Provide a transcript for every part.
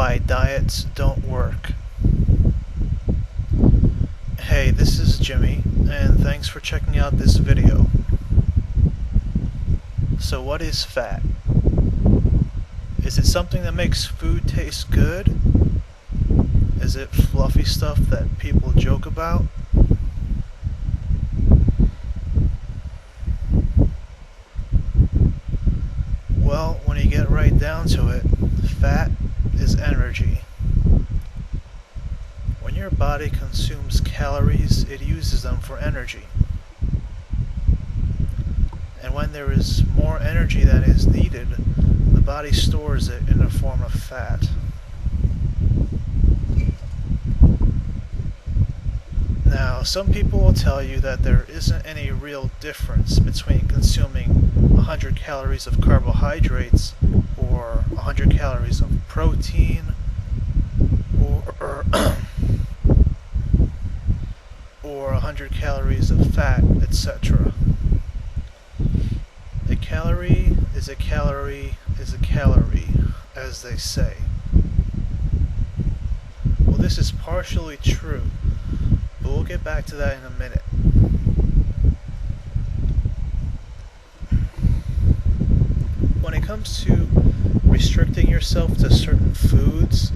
why diets don't work. Hey, this is Jimmy, and thanks for checking out this video. So what is fat? Is it something that makes food taste good? Is it fluffy stuff that people joke about? Well, when you get right down to it, fat is energy. When your body consumes calories, it uses them for energy. And when there is more energy than is needed, the body stores it in the form of fat. Now, some people will tell you that there isn't any real difference between consuming 100 calories of carbohydrates or 100 calories of protein or 100 calories of fat, etc. A calorie is a calorie is a calorie, as they say. Well, this is partially true, but we'll get back to that in a minute. When it comes to restricting yourself to certain foods,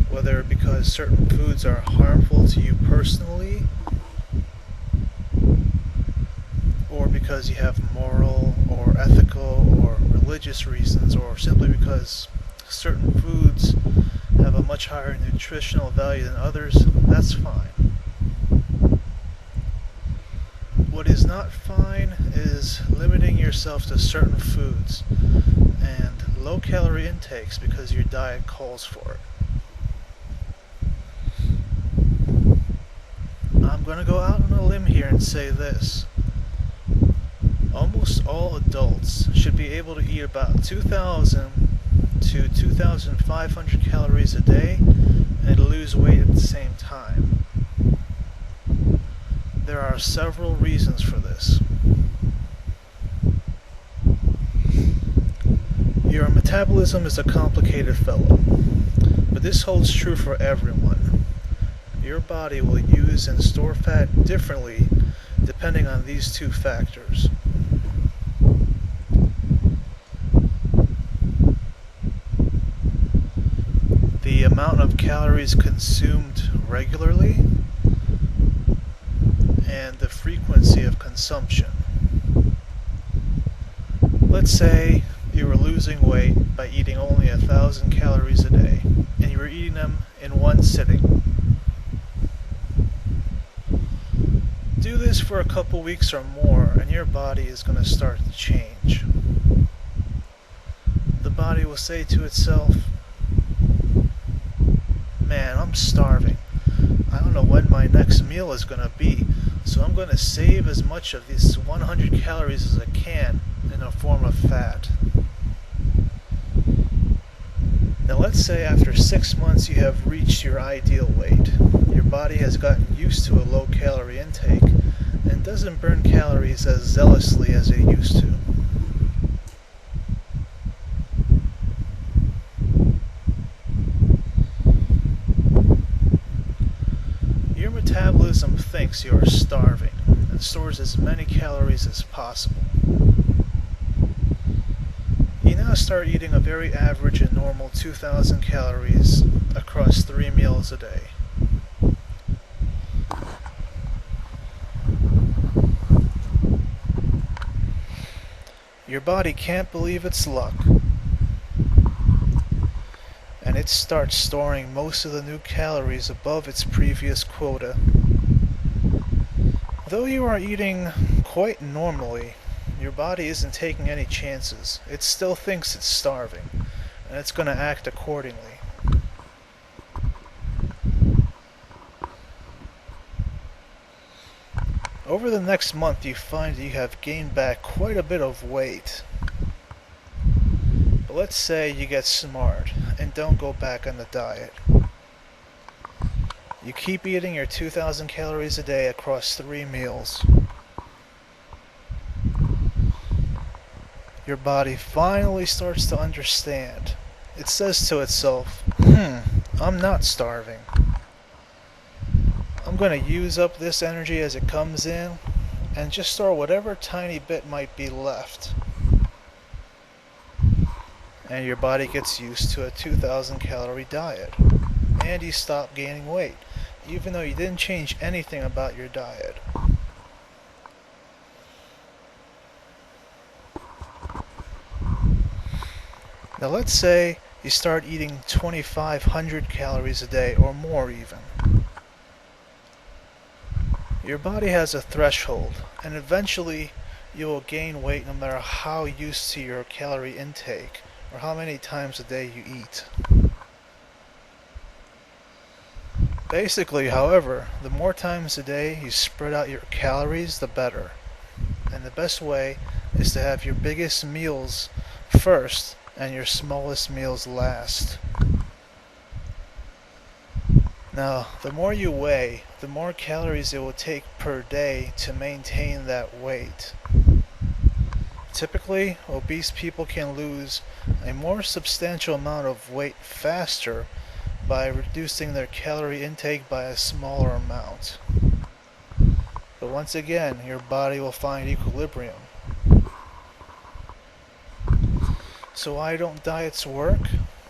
whether because certain foods are harmful to you personally, or because you have moral or ethical or religious reasons, or simply because certain foods have a much higher nutritional value than others, that's fine. What is not fine is limiting yourself to certain foods and low-calorie intakes because your diet calls for it. I'm going to go out on a limb here and say this. Almost all adults should be able to eat about 2,000 to 2,500 calories a day and lose weight at the same time. There are several reasons for this. Your metabolism is a complicated fellow, but this holds true for everyone. Your body will use and store fat differently depending on these two factors. The amount of calories consumed regularly and the frequency of consumption. Let's say you were losing weight by eating only 1,000 calories a day, and you were eating them in one sitting. Do this for a couple weeks or more, and your body is going to start to change. The body will say to itself, "Man, I'm starving. I don't know when my next meal is going to be, so I'm going to save as much of these 100 calories as I can in the form of fat." Now let's say after 6 months you have reached your ideal weight. Your body has gotten used to a low calorie intake and doesn't burn calories as zealously as it used to. Your metabolism thinks you are starving and stores as many calories as possible. You now start eating a very average and normal 2,000 calories across 3 meals a day. Your body can't believe its luck, and it starts storing most of the new calories above its previous quota. Though you are eating quite normally, your body isn't taking any chances. It still thinks it's starving, and it's going to act accordingly. Over the next month, you find that you have gained back quite a bit of weight. But let's say you get smart and don't go back on the diet. You keep eating your 2,000 calories a day across 3 meals. Your body finally starts to understand. It says to itself, I'm not starving. I'm going to use up this energy as it comes in and just store whatever tiny bit might be left. And your body gets used to a 2,000 calorie diet. And you stop gaining weight, even though you didn't change anything about your diet. Now let's say you start eating 2,500 calories a day or more even. Your body has a threshold, and eventually you will gain weight no matter how used to your calorie intake or how many times a day you eat. Basically, however, the more times a day you spread out your calories, the better. And the best way is to have your biggest meals first and your smallest meals last. Now, the more you weigh, the more calories it will take per day to maintain that weight. Typically, obese people can lose a more substantial amount of weight faster by reducing their calorie intake by a smaller amount. But once again, your body will find equilibrium. So why don't diets work?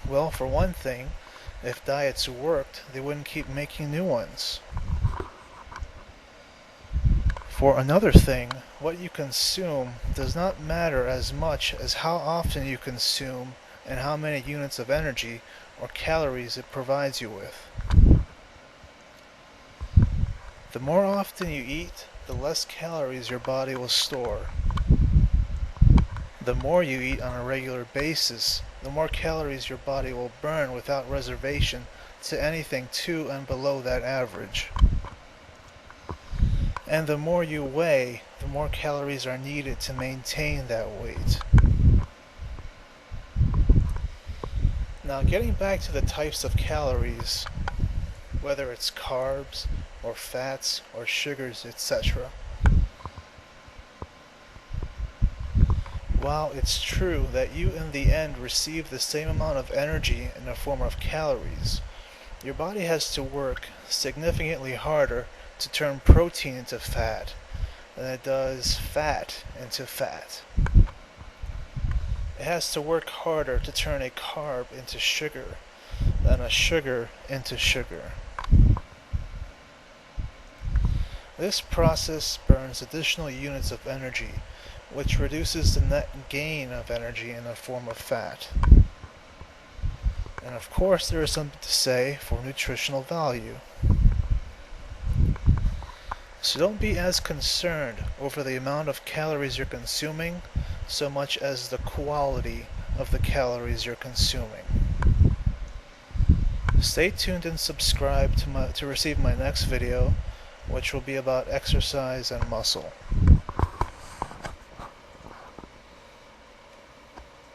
Well, for one thing, if diets worked, they wouldn't keep making new ones. For another thing, what you consume does not matter as much as how often you consume and how many units of energy or calories it provides you with. The more often you eat, the less calories your body will store. The more you eat on a regular basis, the more calories your body will burn without reservation to anything to and below that average. And the more you weigh, the more calories are needed to maintain that weight. Now, getting back to the types of calories, whether it's carbs or fats or sugars, etc. While it's true that you in the end receive the same amount of energy in the form of calories, your body has to work significantly harder to turn protein into fat than it does fat into fat. It has to work harder to turn a carb into sugar than a sugar into sugar. This process burns additional units of energy, which reduces the net gain of energy in the form of fat. And of course, there is something to say for nutritional value. So don't be as concerned over the amount of calories you're consuming so much as the quality of the calories you're consuming. Stay tuned and subscribe to receive my next video, which will be about exercise and muscle.